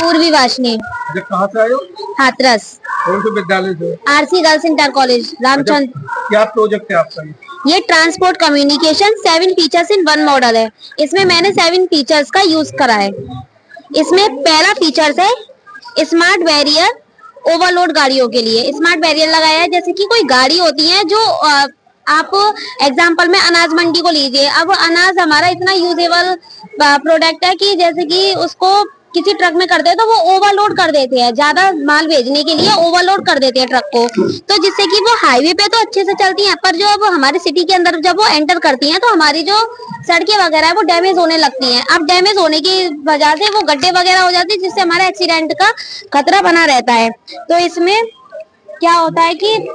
पूर्वी वाशनी। जब कहाँ से आए हो? हाथरस। कौन से विद्यालय से? RC girls inter college Ramchandra. क्या प्रोजेक्ट है आपका? ये transport communication 7 features in 1 model है। इसमें मैंने 7 फीचर्स का यूज करा है। इसमें पहला फीचर्स है स्मार्ट बैरियर ओवरलोड गाड़ियों के लिए। स्मार्ट बैरियर लगाया है, जैसे कि कोई गाड़ी होती है जो आप एग्जाम्पल में अनाज मंडी को लीजिए। अब अनाज हमारा इतना यूजेबल प्रोडक्ट है कि जैसे कि उसको किसी ट्रक में करते हैं तो वो ओवरलोड कर देते हैं, ज्यादा माल भेजने के लिए ओवरलोड कर देते हैं ट्रक को, तो जिससे कि वो हाईवे पे तो अच्छे से चलती हैं, पर जो अब हमारे सिटी के अंदर जब वो एंटर करती हैं तो हमारी जो सड़कें वगैरह है वो डैमेज होने लगती हैं। अब डैमेज होने की वजह से वो गड्ढे वगैरह हो जाते हैं, जिससे हमारे एक्सीडेंट का खतरा बना रहता है। तो इसमें क्या होता है कि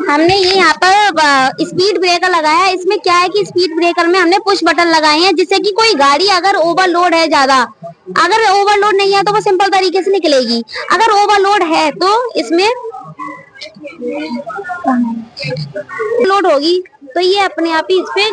हमने ये यहाँ पर स्पीड ब्रेकर लगाया है। इसमें क्या है कि स्पीड ब्रेकर में हमने पुश बटन लगाए हैं, जिससे कि कोई गाड़ी अगर ओवरलोड है ज्यादा, अगर ओवरलोड नहीं है तो वो सिंपल तरीके से निकलेगी, अगर ओवरलोड है तो इसमें लोड होगी तो ये अपने आप ही इस पे।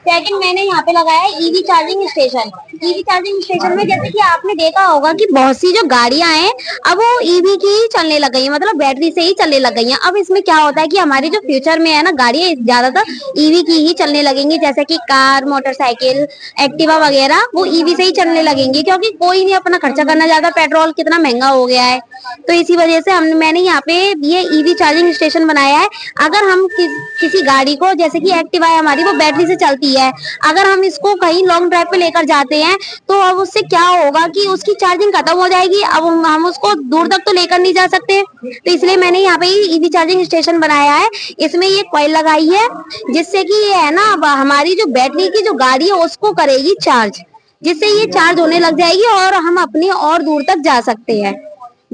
सेकंड मैंने यहाँ पे लगाया है EV charging station. EV charging station में जैसे कि आपने देखा होगा कि बहुत सी जो गाड़ियां हैं अब वो ईवी की ही चलने लग गई है, मतलब बैटरी से ही चलने लग गई हैं। अब इसमें क्या होता है कि हमारी जो फ्यूचर में है ना गाड़ियां ज्यादातर ईवी की ही चलने लगेंगी, जैसे कि कार, मोटरसाइकिल, एक्टिवा वगैरह वो ईवी से ही चलने लगेंगी, क्योंकि कोई नहीं अपना खर्चा करना ज्यादा, पेट्रोल कितना महंगा हो गया है। तो इसी वजह से मैंने यहाँ पे ये ईवी चार्जिंग स्टेशन बनाया है। अगर हम किसी गाड़ी को, जैसे कि एक्टिवा है हमारी वो बैटरी से चलती है, अगर हम इसको कहीं लॉन्ग ड्राइव पे लेकर जाते हैं तो अब उससे क्या होगा कि उसकी चार्जिंग खत्म हो जाएगी, अब हम उसको दूर तक तो लेकर नहीं जा सकते। तो इसलिए मैंने यहाँ पे ईवी चार्जिंग स्टेशन बनाया है। इसमें ये कॉइल लगाई है, जिससे कि ये है ना हमारी जो बैटरी की जो गाड़ी है उसको करेगी चार्ज, जिससे ये चार्ज होने लग जाएगी और हम अपनी और दूर तक जा सकते हैं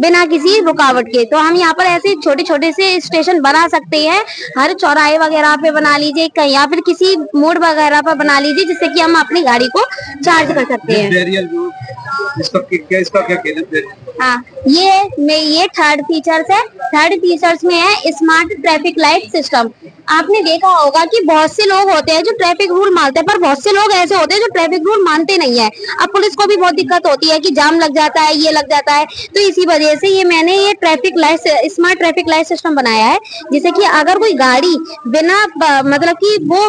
बिना किसी रुकावट के। तो हम यहाँ पर ऐसे छोटे छोटे से स्टेशन बना सकते हैं, हर चौराहे वगैरह पे बना लीजिए कहीं, या फिर किसी मोड़ वगैरह पर बना लीजिए, जिससे कि हम अपनी गाड़ी को चार्ज कर सकते हैं। इसका क्या कहना है? हाँ, ये थर्ड फीचर्स है। थर्ड फीचर्स में है स्मार्ट ट्रैफिक लाइट सिस्टम। आपने देखा होगा कि बहुत से लोग होते हैं जो ट्रैफिक रूल मानते हैं, पर बहुत से लोग ऐसे होते हैं जो ट्रैफिक रूल मानते नहीं है। अब पुलिस को भी बहुत दिक्कत होती है कि जाम लग जाता है, ये लग जाता है, तो इसी वजह से ये मैंने ये traffic light smart traffic light system बनाया है, जिससे कि अगर कोई गाड़ी बिना मतलब कि वो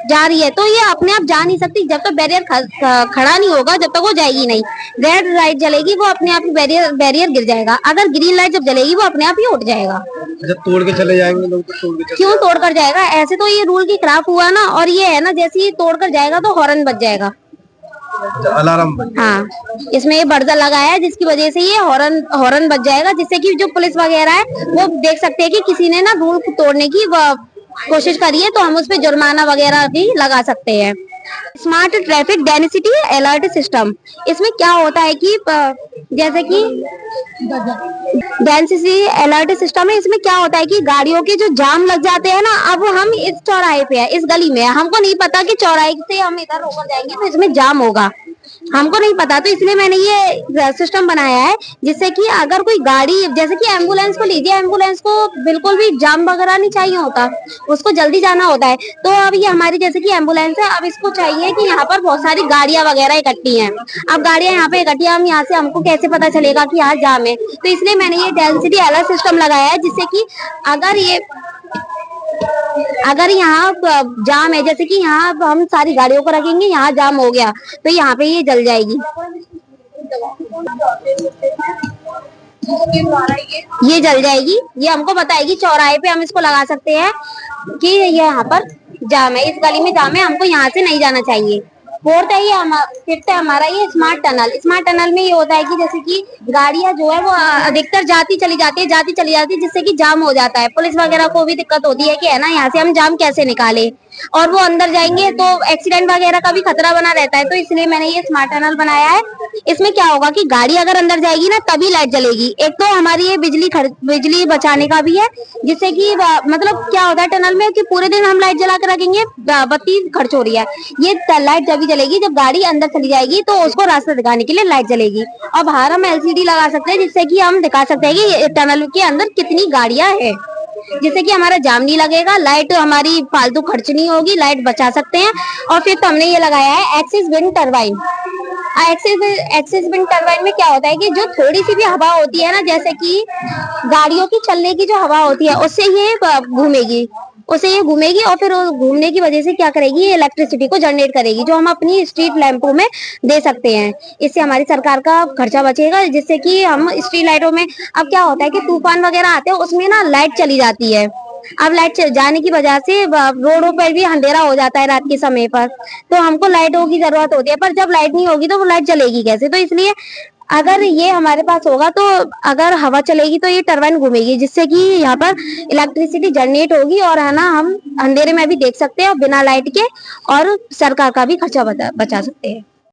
जा रही है तो ये अपने आप जा नहीं सकती, जब तक बैरियर खड़ा नहीं होगा जब तक वो जाएगी नहीं। रेड लाइट जलेगी वो अपने आप ही बैरियर गिर जाएगा, अगर ग्रीन लाइट जब जलेगी वो अपने आप ही उठ जाएगा। जब तोड़ के चले जाएंगे लोग तो क्यों तोड़ कर जाएगा? ऐसे तो ये रूल की खिलाफ हुआ ना, और ये है ना जैसे ही तोड़ कर जाएगा तो हॉर्न बज जाएगा, अलार्म। हाँ, इसमें ये बर्डर लगाया है जिसकी वजह से ये हॉर्न बज जाएगा, जिससे कि जो पुलिस वगैरह है वो देख सकते हैं कि किसी ने ना रूल तोड़ने की कोशिश करी है, तो हम उस पर जुर्माना वगैरह भी लगा सकते हैं। Smart traffic density alert system, इसमें क्या होता है कि जैसे कि डेंसिटी अलर्ट सिस्टम है, इसमें क्या होता है कि गाड़ियों के जो जाम लग जाते हैं ना, अब हम इस चौराहे पे है, इस गली में है, हमको नहीं पता कि चौराहे से हम इधर होकर जाएंगे तो इसमें जाम होगा, हमको नहीं पता। तो इसलिए मैंने ये सिस्टम बनाया है, जिससे कि अगर कोई गाड़ी, जैसे कि एम्बुलेंस को लीजिए, एम्बुलेंस को बिल्कुल भी जाम वगैरह नहीं चाहिए होता, उसको जल्दी जाना होता है। तो अब ये हमारी जैसे कि एम्बुलेंस है, अब इसको चाहिए कि यहाँ पर बहुत सारी गाड़ियां वगैरह इकट्ठी हैं, अब गाड़ियां यहाँ पे इकट्ठी है, हम यहाँ से हमको कैसे पता चलेगा कि यहाँ जाम है? तो इसलिए मैंने ये डेंसिटी अलर्ट सिस्टम लगाया है, जिससे कि अगर यहाँ जाम है, जैसे कि यहाँ हम सारी गाड़ियों को रखेंगे, यहाँ जाम हो गया तो यहाँ पे ये जल जाएगी, ये जल जाएगी, ये हमको बताएगी। चौराहे पे हम इसको लगा सकते हैं कि ये यहाँ पर जाम है, इस गली में जाम है, हमको यहाँ से नहीं जाना चाहिए। फोर्थ है ये फिफ्थ है हमारा ये स्मार्ट टनल। स्मार्ट टनल में ये होता है कि जैसे कि गाड़ियां जो है वो अधिकतर जाती चली जाती है, जिससे कि जाम हो जाता है। पुलिस वगैरह को भी दिक्कत होती है कि है ना, यहाँ से हम जाम कैसे निकाले, और वो अंदर जाएंगे तो एक्सीडेंट वगैरह का भी खतरा बना रहता है। तो इसलिए मैंने ये स्मार्ट टनल बनाया है। इसमें क्या होगा कि गाड़ी अगर अंदर जाएगी ना तभी लाइट जलेगी। एक तो हमारी ये बिजली बचाने का भी है, जिससे कि मतलब क्या होता है टनल में कि पूरे दिन हम लाइट जला कर रखेंगे, बत्ती खर्च हो रही है, ये लाइट जब जलेगी जब गाड़ी अंदर चली जाएगी तो उसको रास्ता दिखाने के लिए लाइट जलेगी। और बाहर हम LCD लगा सकते हैं, जिससे कि हम दिखा सकते हैं कि टनल के अंदर कितनी गाड़ियां है। जिससे कि हमारा जाम नहीं लगेगा, लाइट हमारी फालतू खर्च नहीं होगी, लाइट बचा सकते हैं। और फिर तो हमने ये लगाया है axis wind turbine. Axis wind turbine में क्या होता है कि जो थोड़ी सी भी हवा होती है ना, जैसे कि गाड़ियों की चलने की जो हवा होती है, उससे ये घूमेगी और फिर घूमने की वजह से क्या करेगी, ये इलेक्ट्रिसिटी को जनरेट करेगी, जो हम अपनी स्ट्रीट लैंपों में दे सकते हैं। इससे हमारी सरकार का खर्चा बचेगा, जिससे कि हम स्ट्रीट लाइटों में, अब क्या होता है कि तूफान वगैरह आते हैं, उसमें ना लाइट चली जाती है। अब लाइट जाने की वजह से रोडों पर भी अंधेरा हो जाता है रात के समय पर, तो हमको लाइटों की जरूरत होती है। पर जब लाइट नहीं होगी तो वो लाइट चलेगी कैसे? तो इसलिए अगर ये हमारे पास होगा तो अगर हवा चलेगी तो ये टरबाइन घूमेगी, जिससे कि यहाँ पर इलेक्ट्रिसिटी जनरेट होगी और है ना, हम अंधेरे में भी देख सकते हैं और बिना लाइट के, और सरकार का भी खर्चा बचा सकते हैं।